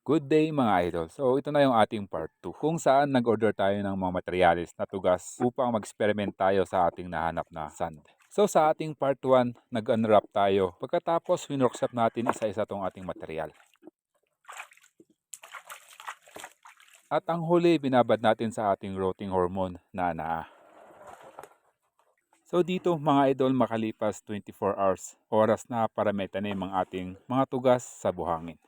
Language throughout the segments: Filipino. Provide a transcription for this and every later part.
Good day mga idol. So ito na yung ating part 2 kung saan nag-order tayo ng mga materials na tugas upang mag-experiment tayo sa ating nahanap na sand. So sa ating part 1, nag-unwrap tayo. Pagkatapos winworkshop natin isa-isa tong ating material. At ang huli binabad natin sa ating rotting hormone na naa. So dito mga idol, makalipas 24 hours, oras na para maitanim ang ating mga tugas sa buhangin.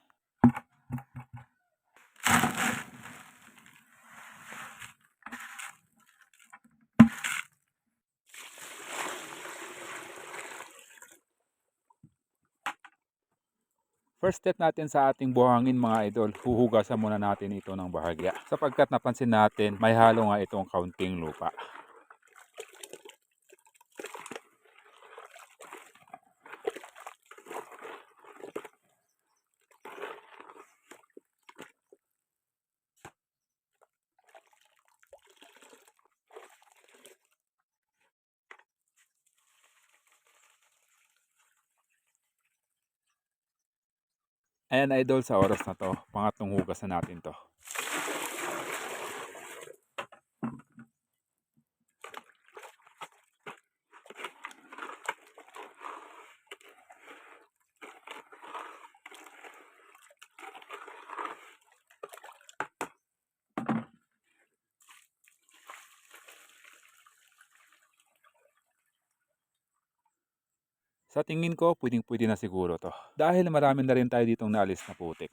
First step natin sa ating buhangin mga idol, huhugasan muna natin ito ng bahagya. Sapagkat napansin natin, may halo nga itong kaunting lupa. Ayan idol, sa oras na to, pangatlong hugas na natin to. Sa tingin ko, pwedeng-pwede na siguro to. Dahil marami na rin tayo ditong naalis na putik.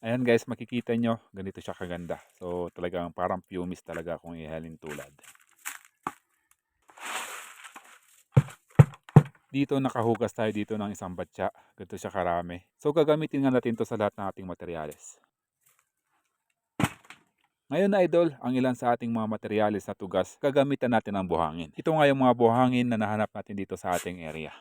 Ayan guys, makikita nyo, ganito siya kaganda. So talagang parang pumice talaga kung ihalin tulad. Dito nakahugas tayo dito ng isang batya. Ganito siya karami. So gagamitin nga natin to sa lahat ng ating materyales. Ngayon na idol, ang ilan sa ating mga materyales na tugas, gagamitan natin ang buhangin. Ito nga yung mga buhangin na nahanap natin dito sa ating area.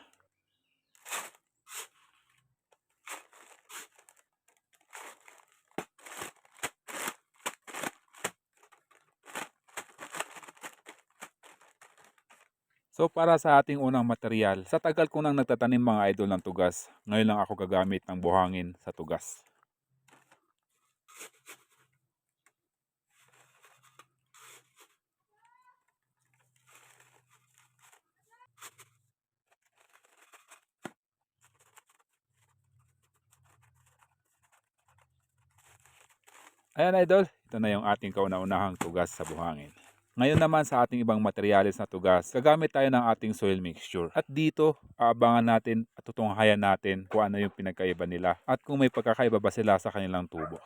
So para sa ating unang material, sa tagal ko nang nagtatanim mga idol ng tugas, ngayon lang ako gagamit ng buhangin sa tugas. Ayan idol, ito na yung ating kauna-unahang tugas sa buhangin. Ngayon naman sa ating ibang materyales na tugas, gagamit tayo ng ating soil mixture. At dito, aabangan natin at tutunghayan natin kung ano yung pinagkaiba nila at kung may pagkakaiba ba sila sa kanilang tubo.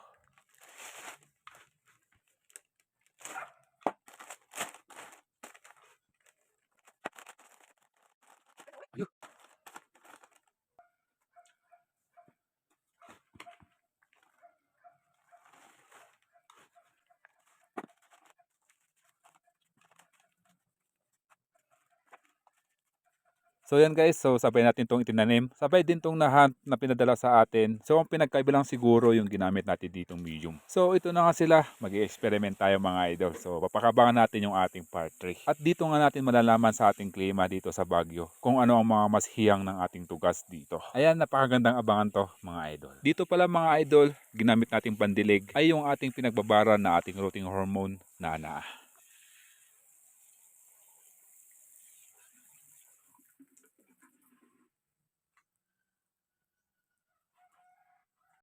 So yan guys, so sabay natin itong itinanim. Sabay din itong nahunt na pinadala sa atin. So ang pinagkaiba lang siguro yung ginamit natin ditong medium. So ito na nga sila, mag-i-experiment tayo mga idol. So papakabangan natin yung ating part 3. At dito nga natin malalaman sa ating klima dito sa Baguio kung ano ang mga mas hiyang ng ating tugas dito. Ayan, napakagandang abangan to mga idol. Dito pala mga idol, ginamit nating pandilig ay yung ating pinagbabara na ating rotting hormone na naa.